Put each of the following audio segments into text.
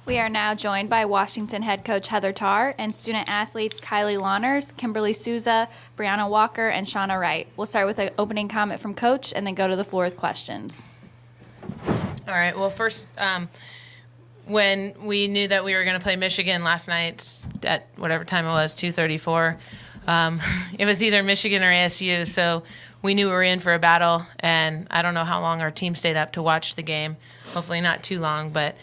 We are now joined by Washington head coach Heather Tarr and student athletes Kylie Lawners, Kimberly Souza, Brianna Walker, and Shauna Wright. We'll start with an opening comment from Coach and then go to the floor with questions. All right. Well, first, when we knew that we were going to play Michigan last night at whatever time it was, 2:34, it was either Michigan or ASU, so we knew we were in for a battle, and I don't know how long our team stayed up to watch the game. Hopefully not too long, but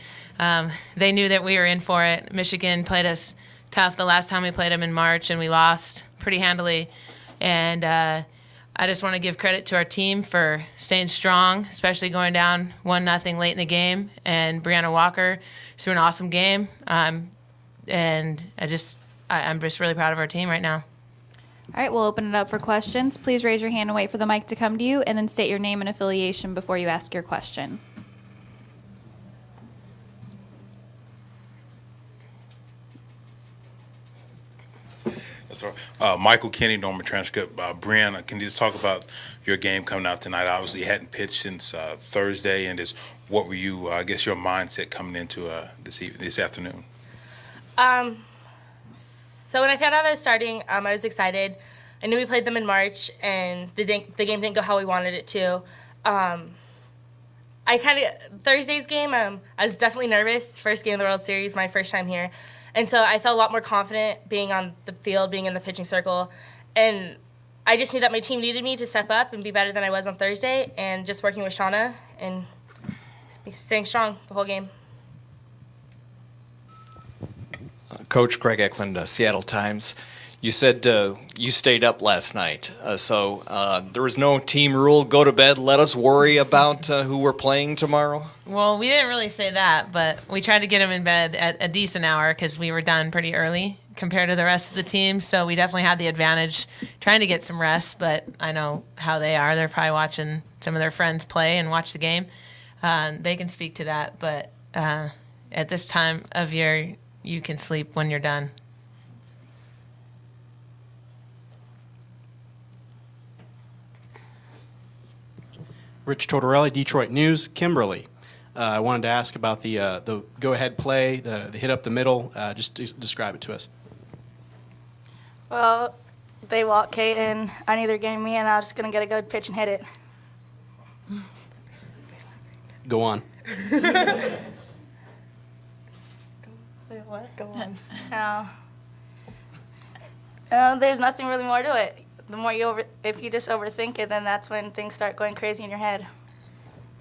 they knew that we were in for it. Michigan played us tough the last time we played them in March, and we lost pretty handily. And I just want to give credit to our team for staying strong, especially going down 1-0 late in the game. And Brianna Walker threw an awesome game. And I'm just really proud of our team right now. All right, we'll open it up for questions. Please raise your hand and wait for the mic to come to you, and then state your name and affiliation before you ask your question. Yes, sir. Michael Kenny, Norman Transcript. Brianna, can you just talk about your game coming out tonight? Obviously, you hadn't pitched since Thursday, and just what were you, I guess, your mindset coming into this afternoon? So when I found out I was starting, I was excited. I knew we played them in March, and the game didn't go how we wanted it to. Thursday's game, I was definitely nervous. First game of the World Series, my first time here. And so I felt a lot more confident being on the field, being in the pitching circle. And I just knew that my team needed me to step up and be better than I was on Thursday, and just working with Shauna and staying strong the whole game. Coach Greg Eklund, Seattle Times. You said you stayed up last night, so there was no team rule, go to bed, let us worry about who we're playing tomorrow? Well, we didn't really say that, but we tried to get them in bed at a decent hour because we were done pretty early compared to the rest of the team, so we definitely had the advantage trying to get some rest, but I know how they are. They're probably watching some of their friends play and watch the game. They can speak to that, but at this time of year, you can sleep when you're done. Rich Tortorelli, Detroit News. Kimberly, I wanted to ask about the go-ahead play, the hit up the middle. Just describe it to us. Well, they walked Kate, and I knew they were getting me, and I was just going to get a good pitch and hit it. Go on. Wait, what? Go on. There's nothing really more to it. The more if you just overthink it, then that's when things start going crazy in your head.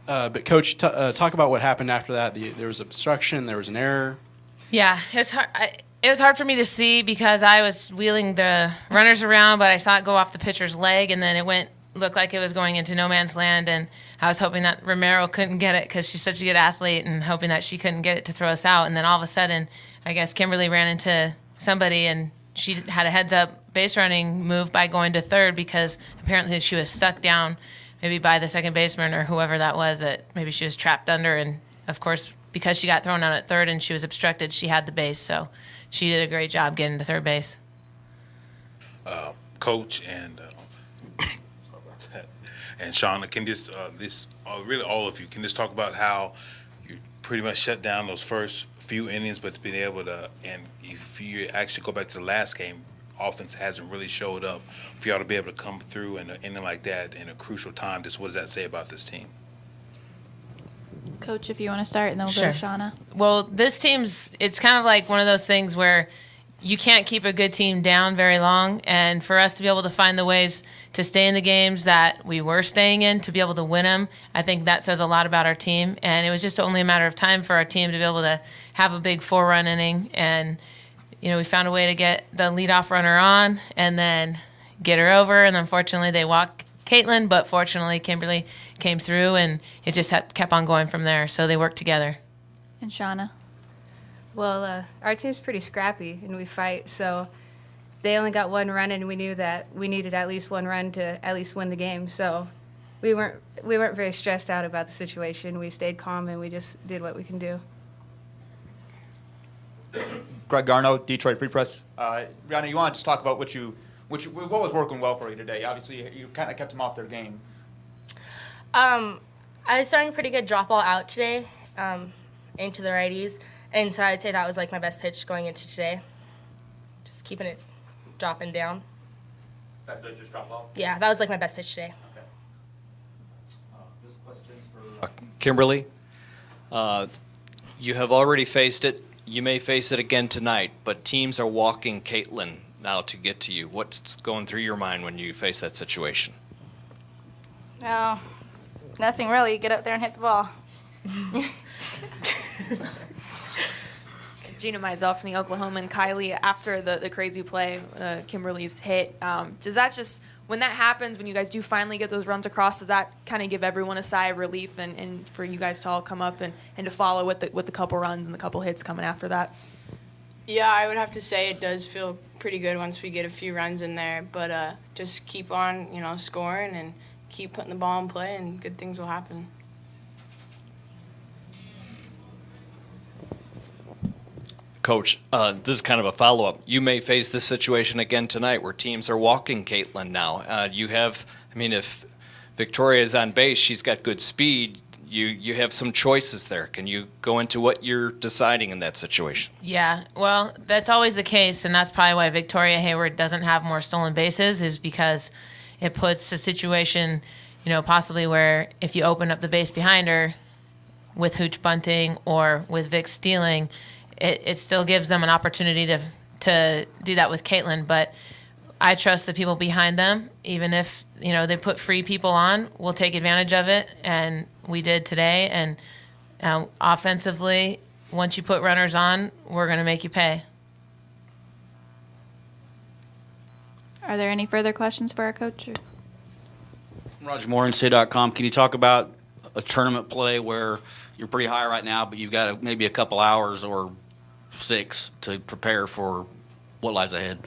But Coach, talk about what happened after that. There was obstruction. There was an error. Yeah, it's hard. It was hard for me to see because I was wheeling the runners around, but I saw it go off the pitcher's leg, and then it looked like it was going into no man's land, and I was hoping that Romero couldn't get it because she's such a good athlete, and hoping that she couldn't get it to throw us out. And then all of a sudden, I guess Kimberly ran into somebody, and she had a heads-up base running move by going to third because apparently she was stuck down maybe by the second baseman or whoever that was, that maybe she was trapped under. And, of course, because she got thrown out at third and she was obstructed, she had the base. So she did a great job getting to third base. Coach and sorry about that. And Shauna, can just really all of you can just talk about how you pretty much shut down those first few innings, but being able to, and if you actually go back to the last game, offense hasn't really showed up. For y'all to be able to come through in an inning like that in a crucial time, just what does that say about this team? Coach, if you want to start, and then we'll go to Shauna. Well, this team's, it's kind of like one of those things where you can't keep a good team down very long, and for us to be able to find the ways to stay in the games that we were staying in, to be able to win them, I think that says a lot about our team. And it was just only a matter of time for our team to be able to have a big 4-run inning, and we found a way to get the leadoff runner on and then get her over, and unfortunately they walked Caitlin, but fortunately Kimberly came through, and it just kept on going from there. So they worked together. And Shauna? Well, our team's pretty scrappy, and we fight, so they only got one run, and we knew that we needed at least one run to at least win the game. So we weren't very stressed out about the situation. We stayed calm, and we just did what we can do. Greg Garno, Detroit Free Press. Brianna, you want to just talk about what was working well for you today? Obviously, you kind of kept them off their game. I was throwing a pretty good drop ball out today into the righties, And so I'd say that was like my best pitch going into today. Just keeping it dropping down. That's it, just drop ball. Yeah, that was like my best pitch today. Okay. This question's for Kimberly. You have already faced it. You may face it again tonight, but teams are walking Caitlin now to get to you. What's going through your mind when you face that situation? No, nothing really. Get out there and hit the ball. Gina Mizell from the Oklahoman. Kylie, after the crazy play, Kimberly's hit, does that just, when that happens, when you guys do finally get those runs across, does that kind of give everyone a sigh of relief and for you guys to all come up and to follow with the couple runs and the couple hits coming after that? Yeah, I would have to say it does feel pretty good once we get a few runs in there, but just keep on, scoring and keep putting the ball in play and good things will happen. Coach, this is kind of a follow-up. You may face this situation again tonight where teams are walking Caitlin now. If Victoria is on base, she's got good speed. You have some choices there. Can you go into what you're deciding in that situation? Yeah, well, that's always the case, and that's probably why Victoria Hayward doesn't have more stolen bases, is because it puts a situation, possibly where if you open up the base behind her with Hooch bunting or with Vic stealing, it still gives them an opportunity to do that with Caitlin. But I trust the people behind them. Even if, they put free people on, we'll take advantage of it, and we did today. And offensively, once you put runners on, we're going to make you pay. Are there any further questions for our coach? Roger Moore, NCAA.com. Can you talk about a tournament play where you're pretty high right now, but you've got maybe a couple hours or 6 to prepare for what lies ahead,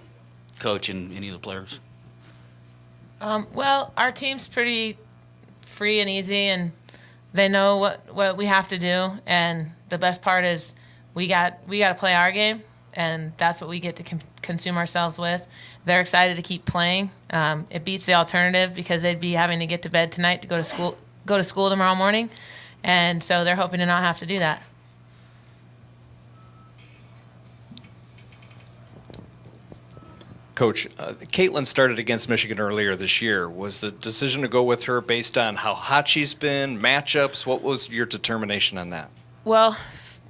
coach and any of the players? Well, our team's pretty free and easy, and they know what we have to do. And the best part is we got to play our game, and that's what we get to consume ourselves with. They're excited to keep playing. It beats the alternative because they'd be having to get to bed tonight to go to school tomorrow morning, and so they're hoping to not have to do that. Coach, Caitlin started against Michigan earlier this year. Was the decision to go with her based on how hot she's been, matchups? What was your determination on that? Well,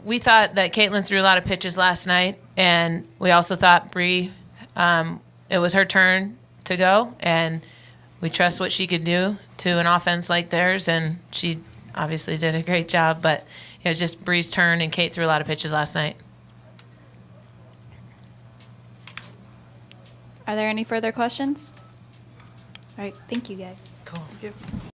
we thought that Caitlin threw a lot of pitches last night, and we also thought Bree, it was her turn to go, and we trust what she could do to an offense like theirs, and she obviously did a great job, but it was just Bree's turn, and Kate threw a lot of pitches last night. Are there any further questions? All right, thank you guys. Cool. Thank you.